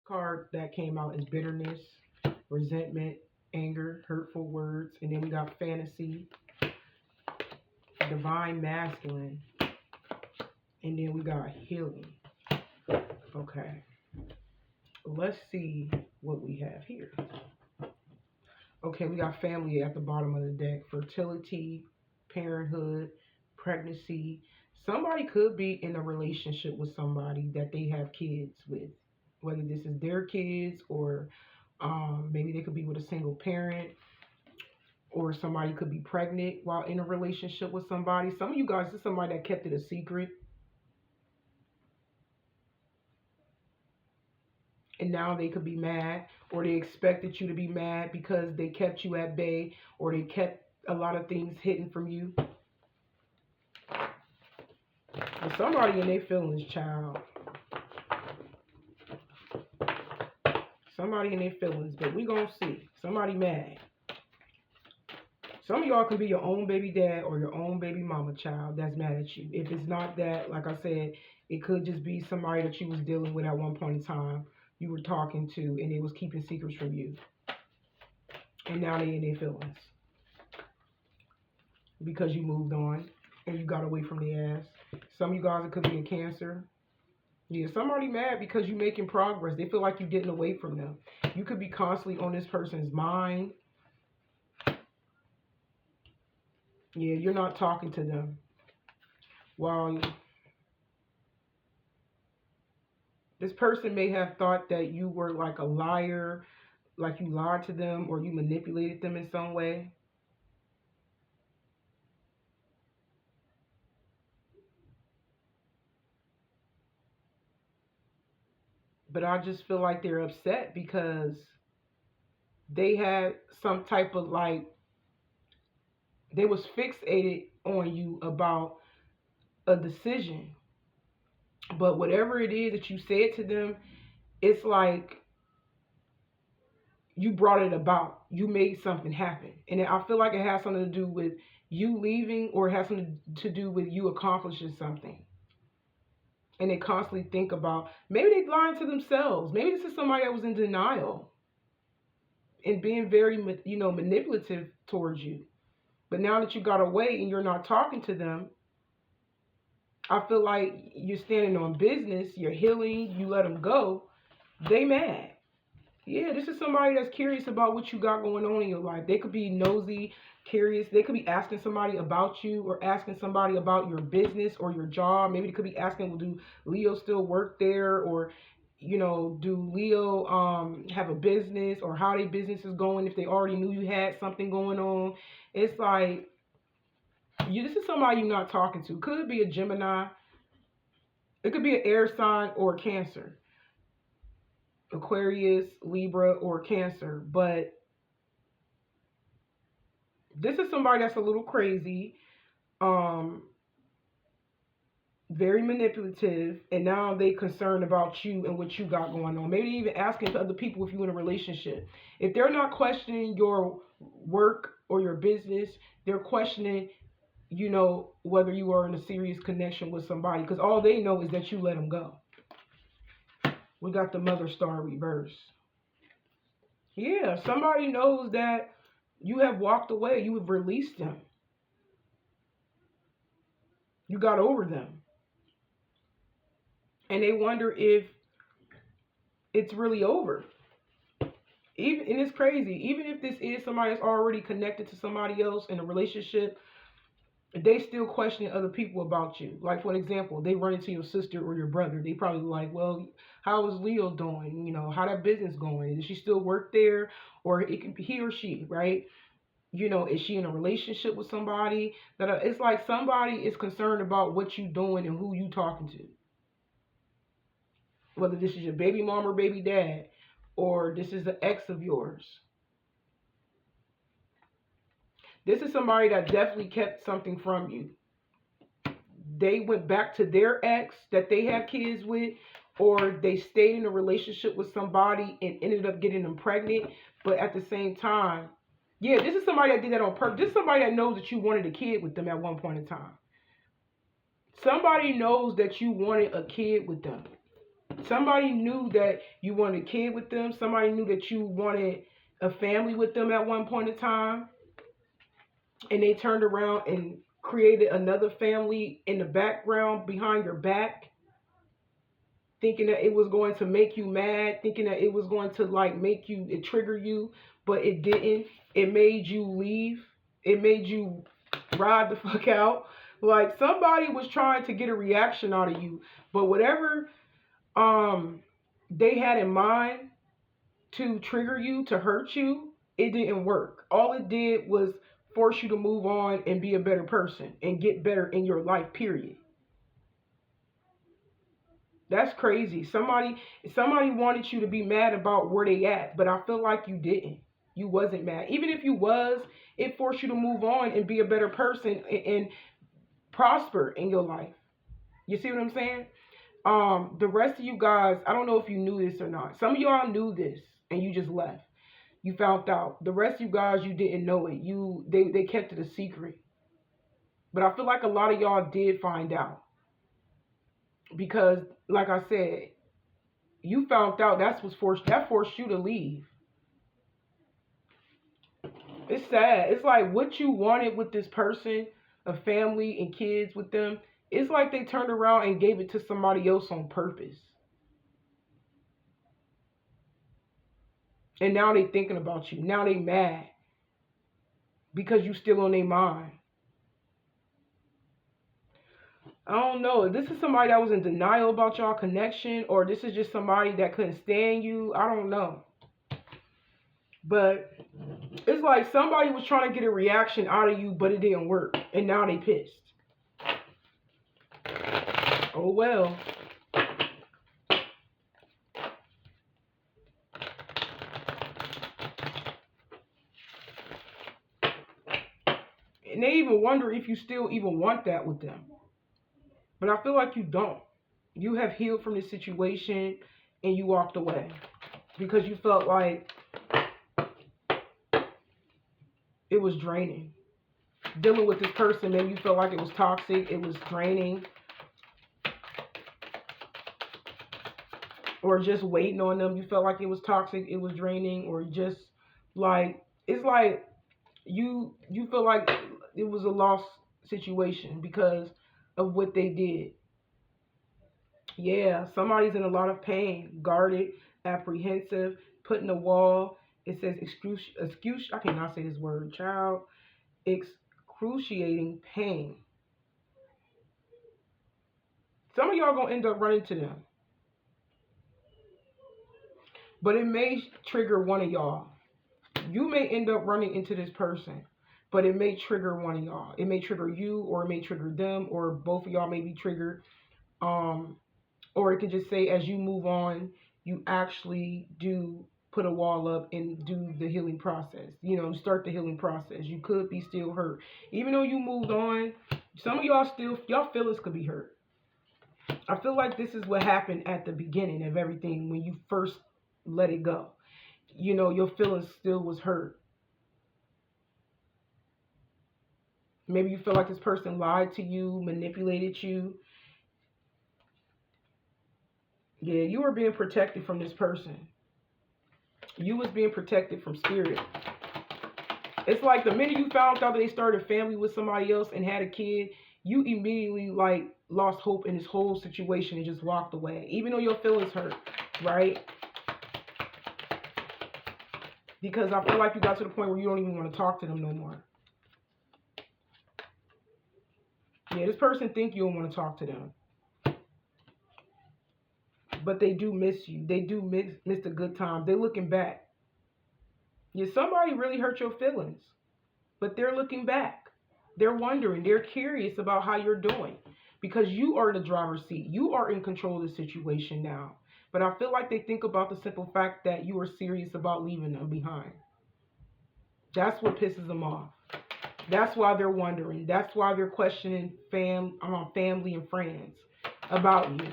Card that came out is bitterness, resentment, anger, hurtful words, and then we got fantasy, divine masculine, and then we got healing. Okay, let's see what we have here. Okay, we got family at the bottom of the deck, fertility, parenthood, pregnancy. Somebody could be in a relationship with somebody that they have kids with, whether this is their kids or maybe they could be with a single parent, or somebody could be pregnant while in a relationship with somebody. Some of you guys, this is somebody that kept it a secret, and now they could be mad, or they expected you to be mad because they kept you at bay, or they kept a lot of things hidden from you. But somebody in their feelings, child. Somebody in their feelings, but we gonna see. Somebody mad. Some of y'all can be your own baby dad or your own baby mama, child, that's mad at you. If it's not that, like I said, it could just be somebody that you was dealing with at one point in time, you were talking to, and they was keeping secrets from you. And now they in their feelings. Because you moved on and you got away from their ass. Some of you guys, it could be in Cancer. Yeah, somebody mad because you making progress. They feel like you're getting away from them. You could be constantly on this person's mind. Yeah, you're not talking to them. While this person may have thought that you were like a liar, like you lied to them or you manipulated them in some way. But I just feel like they're upset because they had some type of like, they was fixated on you about a decision. But whatever it is that you said to them, it's like you brought it about. You made something happen. And I feel like it has something to do with you leaving, or it has something to do with you accomplishing something. And they constantly think about, maybe they lying to themselves. Maybe this is somebody that was in denial and being very, manipulative towards you. But now that you got away and you're not talking to them, I feel like you're standing on business, you're healing, you let them go, they mad. Yeah, this is somebody that's curious about what you got going on in your life. They could be nosy, curious. They could be asking somebody about you, or asking somebody about your business or your job. Maybe they could be asking, well, do Leo still work there? Or, do Leo have a business, or how their business is going if they already knew you had something going on. It's like, this is somebody you're not talking to. Could be a Gemini. It could be an air sign or a Cancer. Aquarius, Libra, or Cancer. But this is somebody that's a little crazy, very manipulative, and now they concerned about you and what you got going on. Maybe even asking other people if you're in a relationship. If they're not questioning your work or your business, they're questioning, whether you are in a serious connection with somebody, because all they know is that you let them go. We got the Mother Star reverse. Yeah, somebody knows that you have walked away. You have released them. You got over them. And they wonder if it's really over. And it's crazy. Even if this is somebody that's already connected to somebody else in a relationship, they still question other people about you. Like, for example, they run into your sister or your brother. They probably like, well, how is Leo doing? How that business going? Does she still work there? Or it can be he or she, right? Is she in a relationship with somebody? It's like somebody is concerned about what you doing and who you talking to. Whether this is your baby mom or baby dad, or this is an ex of yours. This is somebody that definitely kept something from you. They went back to their ex that they have kids with, or they stayed in a relationship with somebody and ended up getting them pregnant. But at the same time, yeah, this is somebody that did that on purpose. This is somebody that knows that you wanted a kid with them at one point in time. Somebody knows that you wanted a kid with them. Somebody knew that you wanted a kid with them. Somebody knew that you wanted a family with them at one point in time. And they turned around and created another family in the background behind your back, thinking that it was going to make you mad, thinking that it was going to like make you, it trigger you, but it didn't. It made you leave. It made you ride the fuck out. Like somebody was trying to get a reaction out of you, but whatever they had in mind to trigger you, to hurt you, it didn't work. All it did was force you to move on and be a better person and get better in your life, period. That's crazy. Somebody wanted you to be mad about where they at, but I feel like you didn't. You wasn't mad. Even if you was, it forced you to move on and be a better person and prosper in your life. You see what I'm saying? The rest of you guys, I don't know if you knew this or not. Some of y'all knew this and you just left. You found out. The rest of you guys, you didn't know it. They kept it a secret. But I feel like a lot of y'all did find out. Because, like I said, you found out that forced you to leave. It's sad. It's like what you wanted with this person, a family and kids with them, it's like they turned around and gave it to somebody else on purpose. And now they thinking about you. Now they mad. Because you still on their mind. I don't know. This is somebody that was in denial about y'all connection, or this is just somebody that couldn't stand you. I don't know. But it's like somebody was trying to get a reaction out of you, but it didn't work. And now they pissed. Oh well. And they even wonder if you still even want that with them. But I feel like you don't. You have healed from this situation and you walked away. Because you felt like it was draining. Dealing with this person, maybe you felt like it was toxic, it was draining. Or just waiting on them, you felt like it was toxic, it was draining, or just like, it's like you feel like it was a lost situation because of what they did. Yeah, somebody's in a lot of pain, guarded, apprehensive, put in a wall. It says I cannot say this word, child. Excruciating pain. Some of y'all gonna end up running to them. But it may trigger one of y'all. You may end up running into this person, but it may trigger one of y'all. It may trigger you, or it may trigger them, or both of y'all may be triggered. Or it could just say as you move on, you actually do put a wall up and do the healing process. You know, start the healing process. You could be still hurt. Even though you moved on, some of y'all y'all feelings could be hurt. I feel like this is what happened at the beginning of everything when you first let it go. You know, your feelings still was hurt. Maybe you feel like this person lied to you, manipulated you. Yeah, you were being protected from this person. You was being protected from spirit. It's like the minute you found out that they started a family with somebody else and had a kid, you immediately like lost hope in this whole situation and just walked away. Even though your feelings hurt, right? Because I feel like you got to the point where you don't even want to talk to them no more. Yeah, this person think you don't want to talk to them. But they do miss you. They do miss the good times. They're looking back. Yeah, somebody really hurt your feelings. But they're looking back. They're wondering. They're curious about how you're doing. Because you are in the driver's seat. You are in control of the situation now. But I feel like they think about the simple fact that you are serious about leaving them behind. That's what pisses them off. That's why they're wondering. That's why they're questioning family and friends about you.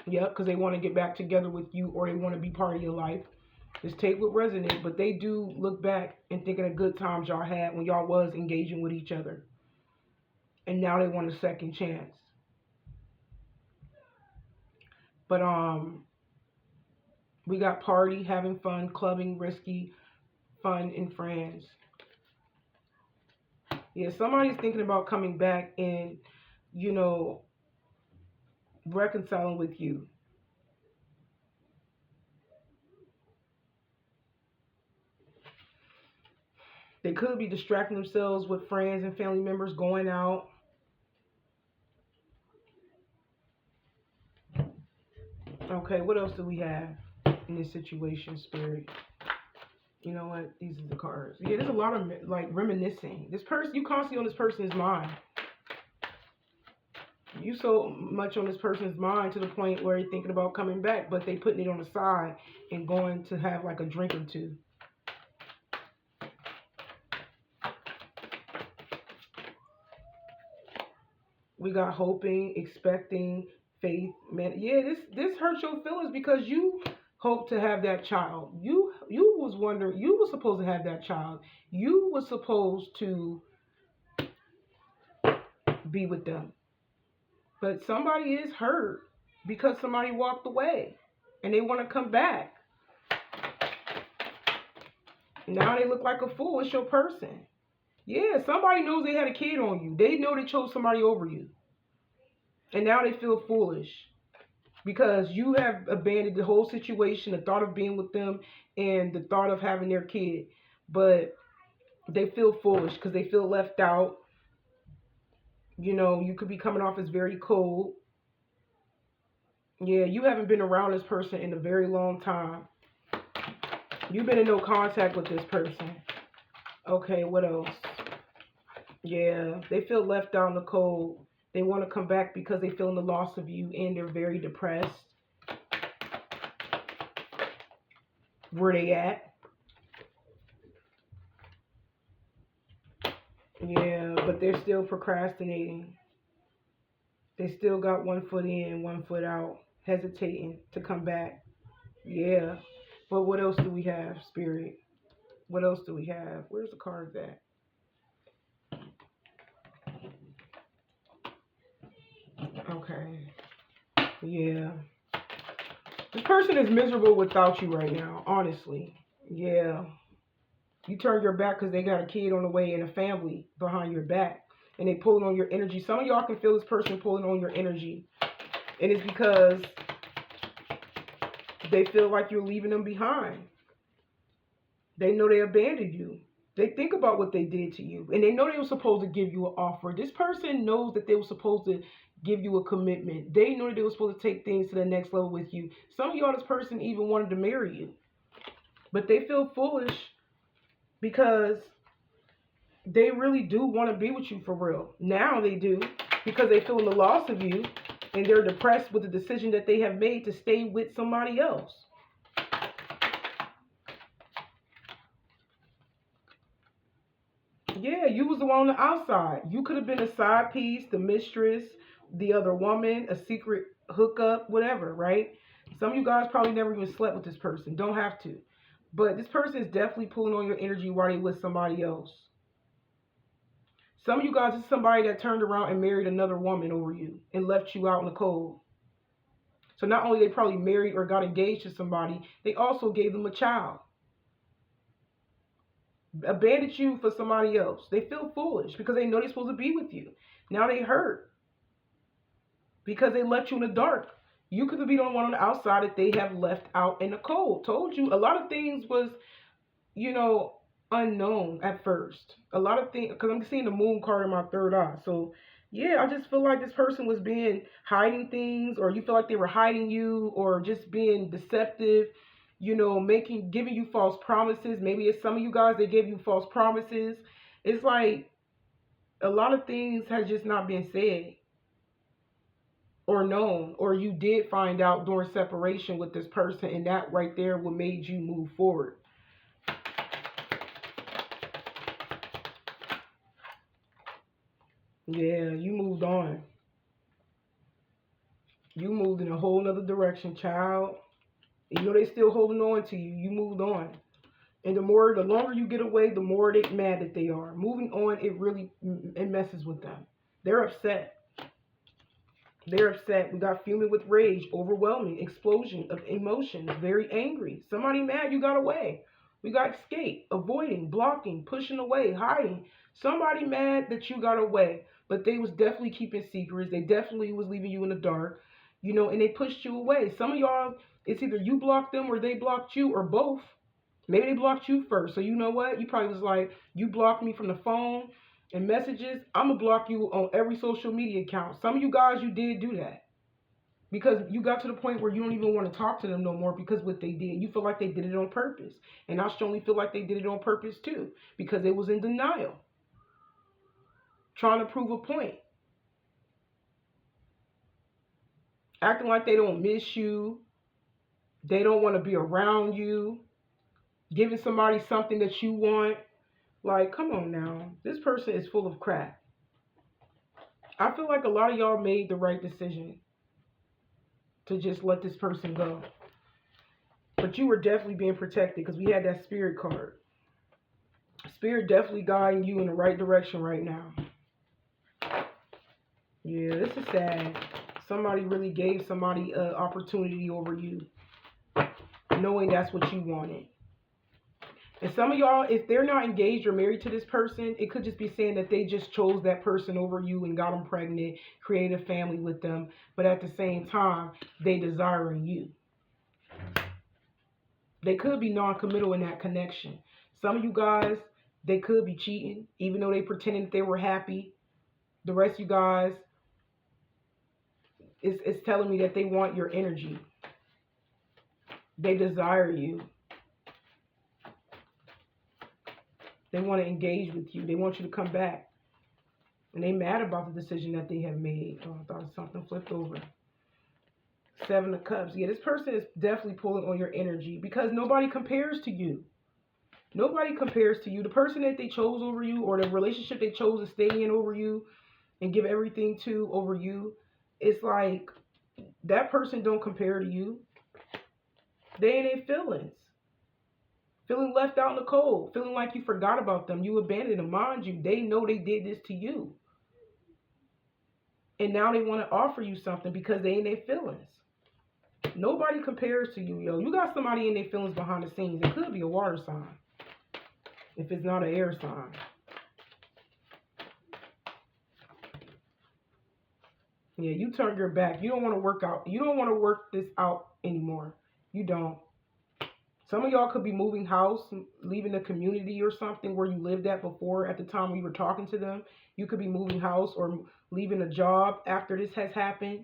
Yep, because they want to get back together with you, or they want to be part of your life. Just take what resonates, but they do look back and think of the good times y'all had when y'all was engaging with each other. and now they want a second chance. But we got party, having fun, clubbing, risky, fun, and friends. Yeah, somebody's thinking about coming back and, you know, reconciling with you. They could be distracting themselves with friends and family members, going out. Okay, what else do we have in this situation, Spirit? You know what? These are the cards. Yeah, there's a lot of like reminiscing. This person, you constantly on this person's mind. You so much on this person's mind to the point where you're thinking about coming back, but they putting it on the side and going to have like a drink or two. We got hoping, expecting, faith, man. Yeah, this hurts your feelings because you hope to have that child. You was wondering, you was supposed to have that child. You was supposed to be with them. But somebody is hurt because somebody walked away and they want to come back. Now they look like a fool. It's your person. Yeah, somebody knows they had a kid on you. They know they chose somebody over you. And now they feel foolish because you have abandoned the whole situation, the thought of being with them and the thought of having their kid. But they feel foolish because they feel left out. You know, you could be coming off as very cold. Yeah, you haven't been around this person in a very long time. You've been in no contact with this person. Okay, what else? Yeah, they feel left out in the cold. They want to come back because they feel the loss of you and they're very depressed. Where they at? Yeah, but they're still procrastinating. They still got one foot in, one foot out, hesitating to come back. Yeah. But what else do we have, Spirit? What else do we have? Where's the cards at? Okay. Yeah. This person is miserable without you right now, honestly. Yeah. You turn your back because they got a kid on the way and a family behind your back. And they pulling on your energy. Some of y'all can feel this person pulling on your energy. And it's because they feel like you're leaving them behind. They know they abandoned you. They think about what they did to you. And they know they were supposed to give you an offer. This person knows that they were supposed to give you a commitment. They know that they were supposed to take things to the next level with you. Some of y'all, this person even wanted to marry you. But they feel foolish because they really do want to be with you for real. Now they do because they feel the loss of you and they're depressed with the decision that they have made to stay with somebody else. Yeah, you was the one on the outside. You could have been a side piece, the mistress, the other woman, a secret hookup, whatever, right? Some of you guys probably never even slept with this person. Don't have to. But this person is definitely pulling on your energy while they with somebody else. Some of you guys is somebody that turned around and married another woman over you and left you out in the cold. So not only they probably married or got engaged to somebody, they also gave them a child. Abandoned you for somebody else. They feel foolish because they know they're supposed to be with you. Now they hurt because they left you in the dark. You could have been the one on the outside that they have left out in the cold. Told you a lot of things was, you know, unknown at first. A lot of things, because I'm seeing the moon card in my third eye. So yeah, I just feel like this person was hiding things, or you feel like they were hiding you, or just being deceptive, you know, giving you false promises. Maybe it's some of you guys, they gave you false promises. It's like a lot of things has just not been said or known, or you did find out during separation with this person, and that right there what made you move forward. Yeah, you moved on. You moved in a whole nother direction, child. You know they still holding on to you. You moved on. And the longer you get away, the more they mad that they are. Moving on, it really messes with them. They're upset. They're upset. We got fuming with rage, overwhelming, explosion of emotions, very angry. Somebody mad you got away. We got escape, avoiding, blocking, pushing away, hiding. Somebody mad that you got away, but they was definitely keeping secrets. They definitely was leaving you in the dark, and they pushed you away. Some of y'all, it's either you blocked them or they blocked you or both. Maybe they blocked you first. So you know what? You probably was like, you blocked me from the phone and messages. I'm going to block you on every social media account. Some of you guys, you did do that. Because you got to the point where you don't even want to talk to them no more because what they did. You feel like they did it on purpose. And I strongly feel like they did it on purpose too. Because they was in denial. Trying to prove a point. Acting like they don't miss you. They don't want to be around you. Giving somebody something that you want. Like, come on now. This person is full of crap. I feel like a lot of y'all made the right decision to just let this person go. But you were definitely being protected because we had that spirit card. Spirit definitely guiding you in the right direction right now. Yeah, this is sad. Somebody really gave somebody an opportunity over you, knowing that's what you wanted. And some of y'all, if they're not engaged or married to this person, it could just be saying that they just chose that person over you and got them pregnant, created a family with them. But at the same time, they desiring you. They could be non-committal in that connection. Some of you guys, they could be cheating, even though they pretending that they were happy. The rest of you guys, it's telling me that they want your energy. They desire you. They want to engage with you. They want you to come back. And they mad about the decision that they have made. Oh, I thought something flipped over. 7 of Cups. Yeah, this person is definitely pulling on your energy because nobody compares to you. Nobody compares to you. The person that they chose over you or the relationship they chose to stay in over you and give everything to over you, it's like that person don't compare to you. They ain't their feelings. Feeling left out in the cold. Feeling like you forgot about them. You abandoned them. Mind you, they know they did this to you. And now they want to offer you something because they ain't their feelings. Nobody compares to you, yo. You got somebody in their feelings behind the scenes. It could be a water sign. If it's not an air sign. Yeah, you turn your back. You don't want to work out. You don't want to work this out anymore. You don't. Some of y'all could be moving house, leaving the community or something where you lived at before at the time we were talking to them. You could be moving house or leaving a job after this has happened.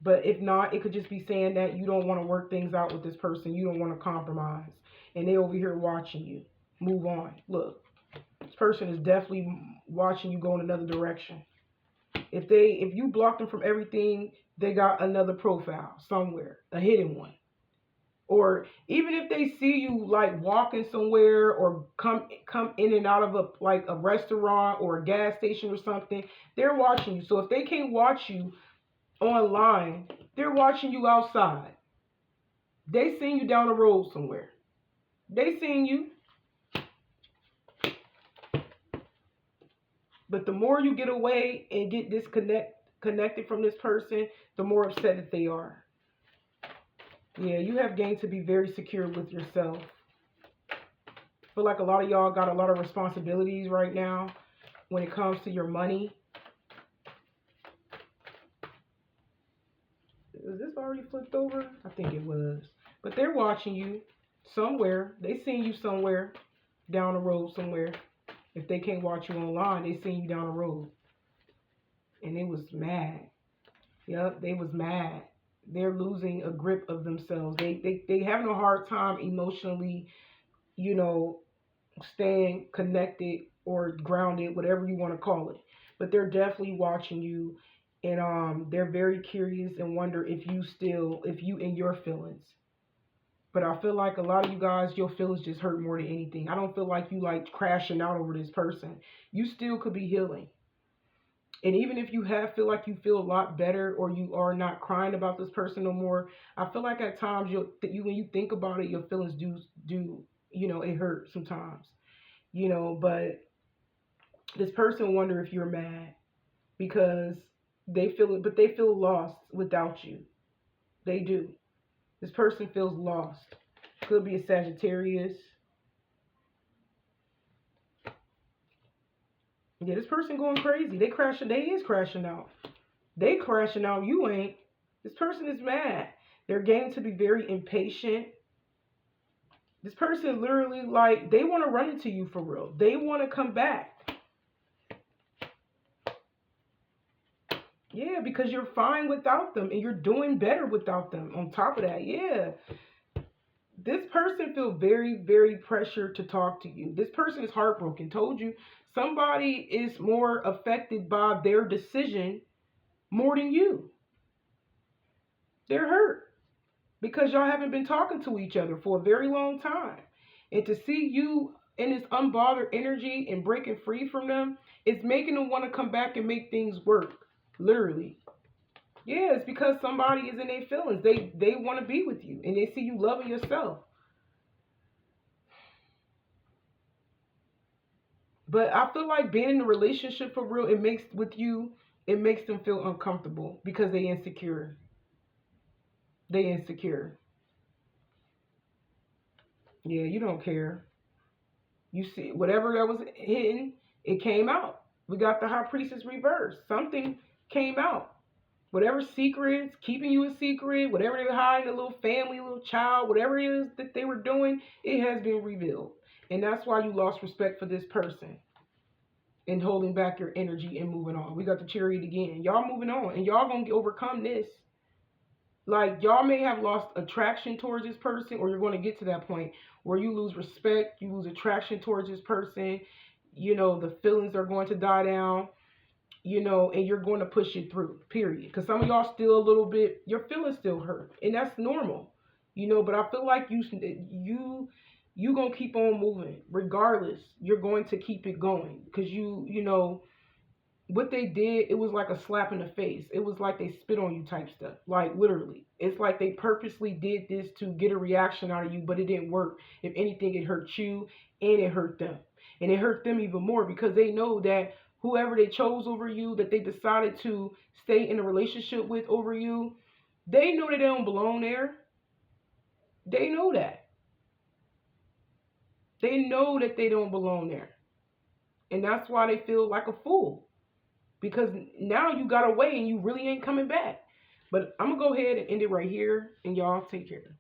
But if not, it could just be saying that you don't want to work things out with this person. You don't want to compromise. And they over here watching you. Move on. Look, this person is definitely watching you go in another direction. If you block them from everything, they got another profile somewhere, a hidden one. Or even if they see you like walking somewhere or come in and out of a restaurant or a gas station or something, they're watching you. So if they can't watch you online, they're watching you outside. They seen you down the road somewhere. They seen you. But the more you get away and get connected from this person, the more upset that they are. Yeah, you have gained to be very secure with yourself. I feel like a lot of y'all got a lot of responsibilities right now when it comes to your money. Is this already flipped over? I think it was. But they're watching you somewhere. They seen you somewhere down the road somewhere. If they can't watch you online, they seen you down the road. And they was mad. Yep, they was mad. They're losing a grip of themselves. They having a hard time emotionally, staying connected or grounded, whatever you want to call it. But they're definitely watching you, and they're very curious and wonder if you in your feelings. But I feel like a lot of you guys, your feelings just hurt more than anything. I don't feel like you like crashing out over this person. You still could be healing. And even if you feel like you feel a lot better or you are not crying about this person no more, I feel like at times when you think about it, your feelings do it hurts sometimes. But this person wonder if you're mad. because they feel it, but they feel lost without you. They do. This person feels lost. Could be a Sagittarius. Yeah, this person going crazy. They crashing. They is crashing out. They crashing out. You ain't. This person is mad. They're getting to be very impatient. This person literally, like, they want to run into you for real. They want to come back. Yeah, because you're fine without them and you're doing better without them. On top of that, yeah. This person feels very, very pressured to talk to you. This person is heartbroken. Told you, somebody is more affected by their decision more than you. They're hurt because y'all haven't been talking to each other for a very long time. And to see you in this unbothered energy and breaking free from them, it's making them want to come back and make things work. Literally. Yeah, it's because somebody is in their feelings. They want to be with you and they see you loving yourself. But I feel like being in a relationship for real, it makes them feel uncomfortable because they insecure. They insecure. Yeah, you don't care. You see, whatever that was hidden, it came out. We got the High Priestess reverse. Something came out. Whatever secrets, keeping you a secret, whatever they were hiding, a little family, a little child, whatever it is that they were doing, it has been revealed. And that's why you lost respect for this person and holding back your energy and moving on. We got the Chariot again. Y'all moving on and y'all gonna overcome this. Like, y'all may have lost attraction towards this person, or you're going to get to that point where you lose respect, you lose attraction towards this person, the feelings are going to die down, and you're going to push it through, period. Because some of y'all still a little bit, your feelings still hurt, and that's normal, but I feel like you going to keep on moving. Regardless, you're going to keep it going because what they did, it was like a slap in the face. It was like they spit on you type stuff. Like, literally. It's like they purposely did this to get a reaction out of you, but it didn't work. If anything, it hurt you and it hurt them. And it hurt them even more because they know that whoever they chose over you, that they decided to stay in a relationship with over you, they know that they don't belong there. They know that. They know that they don't belong there. And that's why they feel like a fool. Because now you got away and you really ain't coming back. But I'm going to go ahead and end it right here. And y'all take care.